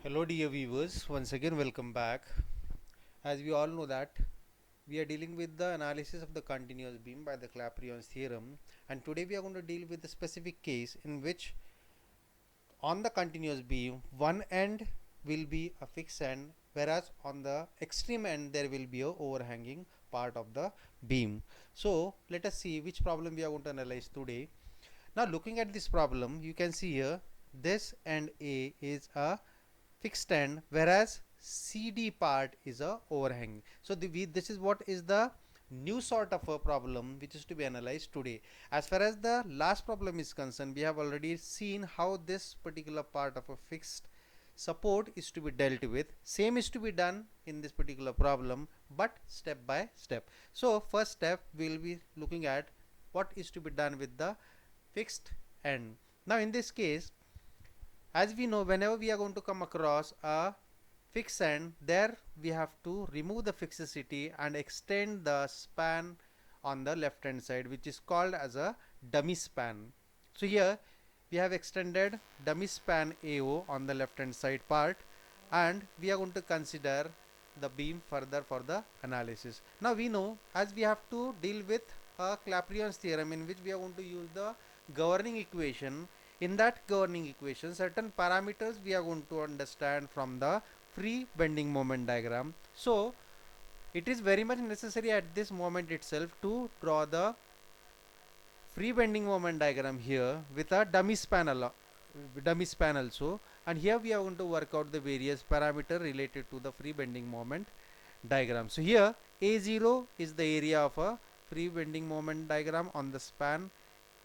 Hello dear viewers, once again welcome back. As we all know that we are dealing with the analysis of the continuous beam by the Clapeyron's theorem, and today we are going to deal with a specific case in which on the continuous beam one end will be a fixed end, whereas on the extreme end there will be a overhanging part of the beam. So let us see which problem we are going to analyze today. Now looking at this problem, you can see here this end A is a fixed end, whereas CD part is a overhang. So this is what is the new sort of a problem which is to be analyzed today. As far as the last problem is concerned, we have already seen how this particular part of a fixed support is to be dealt with. Same is to be done in this particular problem, but step by step. So first step we will be looking at what is to be done with the fixed end. Now in this case, as we know, whenever we are going to come across a fixed end, there we have to remove the fixicity and extend the span on the left hand side, which is called as a dummy span. So here we have extended dummy span AO on the left hand side part, and we are going to consider the beam further for the analysis. Now we know, as we have to deal with a Clapeyron's theorem in which we are going to use the governing equation. In that governing equation, certain parameters we are going to understand from the free bending moment diagram. So it is very much necessary at this moment itself to draw the free bending moment diagram here with a dummy span also, and here we are going to work out the various parameter related to the free bending moment diagram. So here A0 is the area of a free bending moment diagram on the span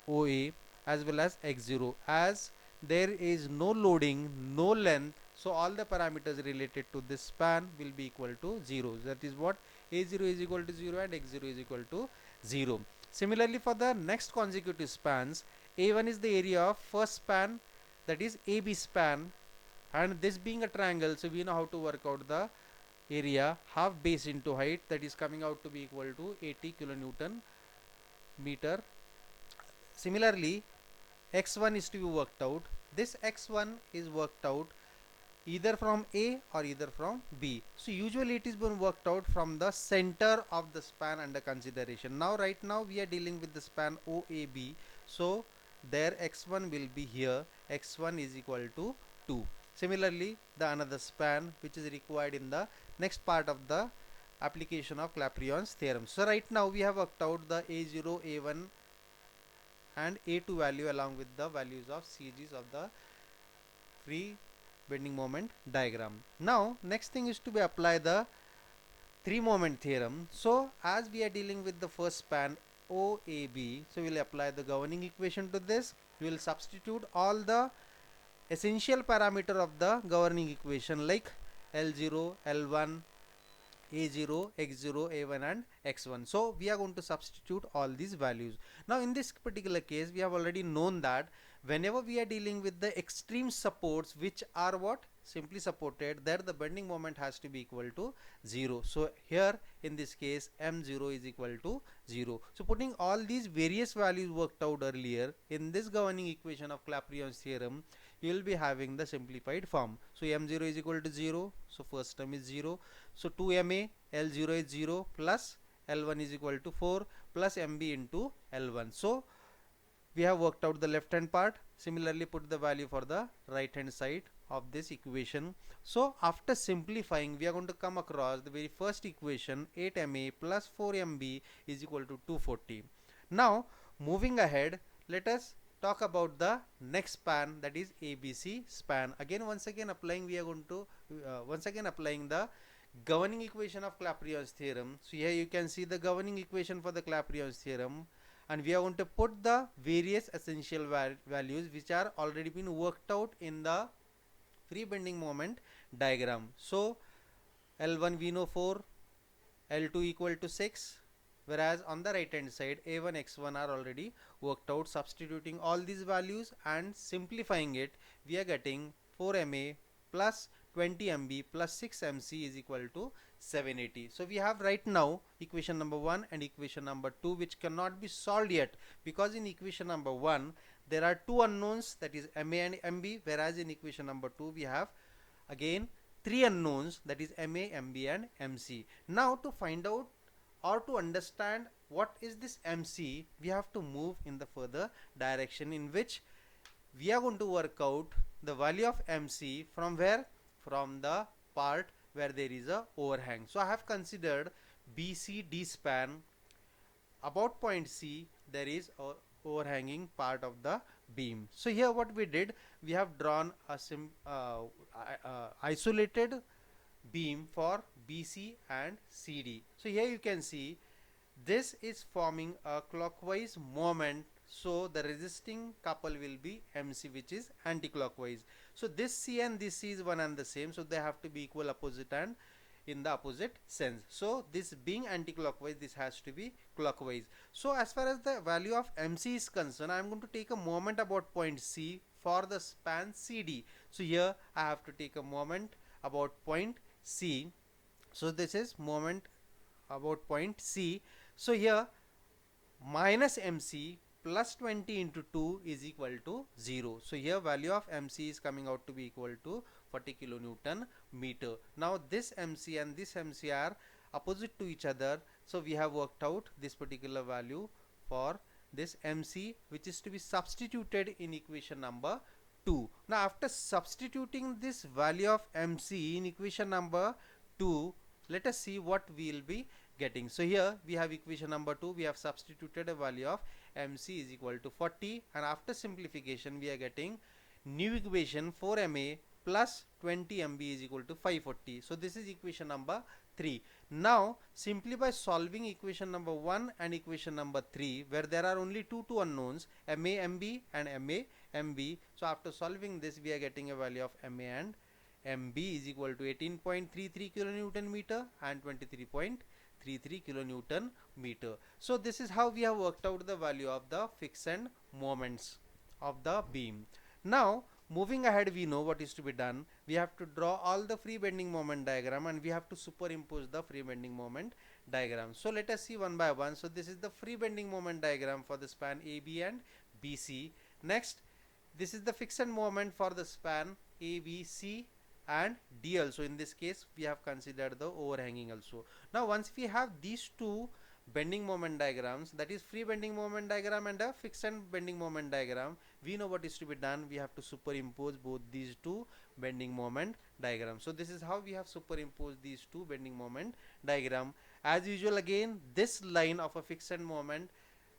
OA, as well as X0, as there is no loading, no length, so all the parameters related to this span will be equal to 0. That is what A0 is equal to 0 and X0 is equal to 0. Similarly, for the next consecutive spans, A1 is the area of first span, that is AB span, and this being a triangle, so we know how to work out the area half base into height, that is coming out to be equal to 80 kilonewton meter. Similarly, x1 is to be worked out. This x1 is worked out either from A or either from B. So usually it is been worked out from the center of the span under consideration. Now right now we are dealing with the span OAB. So there x1 will be here. X1 is equal to 2. Similarly, the another span which is required in the next part of the application of Clapeyron's theorem. So right now we have worked out the A0, A1 and A2 value along with the values of CGs of the free bending moment diagram. Now next thing is to be apply the three moment theorem. So as we are dealing with the first span OAB, so we will apply the governing equation to this. We will substitute all the essential parameter of the governing equation like L0, L1, A0, X0, A1 and X1. So we are going to substitute all these values. Now in this particular case, we have already known that whenever we are dealing with the extreme supports which are what? Simply supported, there the bending moment has to be equal to 0. So here in this case M0 is equal to 0. So putting all these various values worked out earlier in this governing equation of Clapeyron's theorem, you will be having the simplified form. So M0 is equal to 0. So first term is 0. So 2MA, L0 is 0 plus L1 is equal to 4 plus MB into L1. So we have worked out the left hand part. Similarly, put the value for the right hand side of this equation. So after simplifying, we are going to come across the very first equation, 8MA plus 4MB is equal to 240. Now moving ahead, let us talk about the next span, that is ABC span. Again, once again applying, we are going to applying the governing equation of Clapeyron's theorem. So here you can see the governing equation for the Clapeyron's theorem, and we are going to put the various essential values which are already been worked out in the free bending moment diagram. So L1 we know 4, L2 equal to 6, whereas on the right hand side A1, X1 are already worked out. Substituting all these values and simplifying it, we are getting 4MA plus 20MB plus 6MC is equal to 780. So we have right now equation number 1 and equation number 2 which cannot be solved yet, because in equation number 1 there are two unknowns, that is MA and MB, whereas in equation number 2 we have again three unknowns, that is MA, MB and MC. Now to find out or to understand what is this MC, we have to move in the further direction, in which we are going to work out the value of MC from where? From the part where there is a overhang. So I have considered BCD span. About point C there is a overhanging part of the beam. So here what we did, we have drawn a isolated beam for BC and CD. So here you can see this is forming a clockwise moment, so the resisting couple will be MC, which is anti-clockwise. So this C and this C is one and the same, so they have to be equal, opposite and in the opposite sense. So this being anti-clockwise, this has to be clockwise. So as far as the value of MC is concerned, I am going to take a moment about point C for the span CD. So here I have to take a moment about point C. So this is moment about point C. So here minus MC plus 20 into 2 is equal to 0. So here value of MC is coming out to be equal to 40 kilonewton meter. Now this MC and this MC are opposite to each other. So we have worked out this particular value for this MC, which is to be substituted in equation number 2. Now after substituting this value of MC in equation number 2, let us see what we will be getting. So here we have equation number 2, we have substituted a value of MC is equal to 40, and after simplification we are getting new equation 4MA plus 20 MB is equal to 540. So this is equation number 3. Now simply by solving equation number 1 and equation number 3, where there are only two unknowns, MA MB and MA MB, so after solving this we are getting a value of MA and MB is equal to 18.33 kilonewton meter and 23.33 kilonewton meter. So this is how we have worked out the value of the fixed moments of the beam. Now moving ahead, we know what is to be done. We have to draw all the free bending moment diagram and we have to superimpose the free bending moment diagram. So let us see one by one. So this is the free bending moment diagram for the span AB and BC. Next, this is the fixed moment for the span ABC and D also. In this case we have considered the overhanging also. Now once we have these two bending moment diagrams, that is free bending moment diagram and a fixed bending moment diagram, we know what is to be done. We have to superimpose both these two bending moment diagrams. So this is how we have superimposed these two bending moment diagram. As usual, again this line of a fixed moment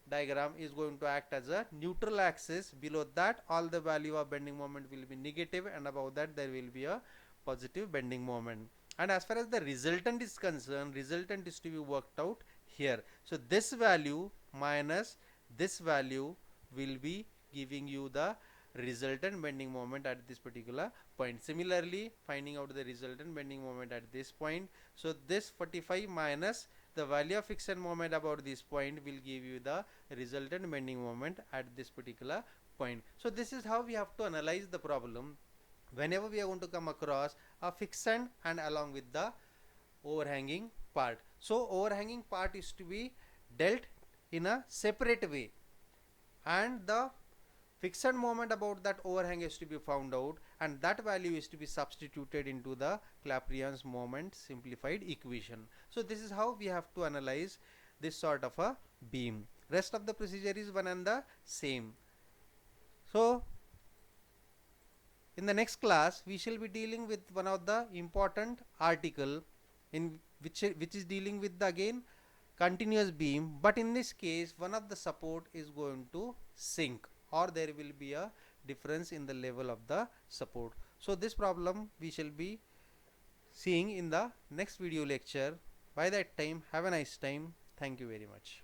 diagram is going to act as a neutral axis. Below that all the value of bending moment will be negative, and above that there will be a positive bending moment. And as far as the resultant is concerned, resultant is to be worked out here. So this value minus this value will be giving you the resultant bending moment at this particular point. Similarly, finding out the resultant bending moment at this point, so this 45 minus the value of fixed moment about this point will give you the resultant bending moment at this particular point. So this is how we have to analyze the problem whenever we are going to come across a fixed and along with the overhanging part. So overhanging part is to be dealt in a separate way, and the fixed moment about that overhang is to be found out, and that value is to be substituted into the Clapeyron's moment simplified equation. So this is how we have to analyze this sort of a beam. Rest of the procedure is one and the same. So in the next class we shall be dealing with one of the important article in which is dealing with the again continuous beam, but in this case one of the support is going to sink, or there will be a difference in the level of the support. So this problem we shall be seeing in the next video lecture. By that time, have a nice time. Thank you very much.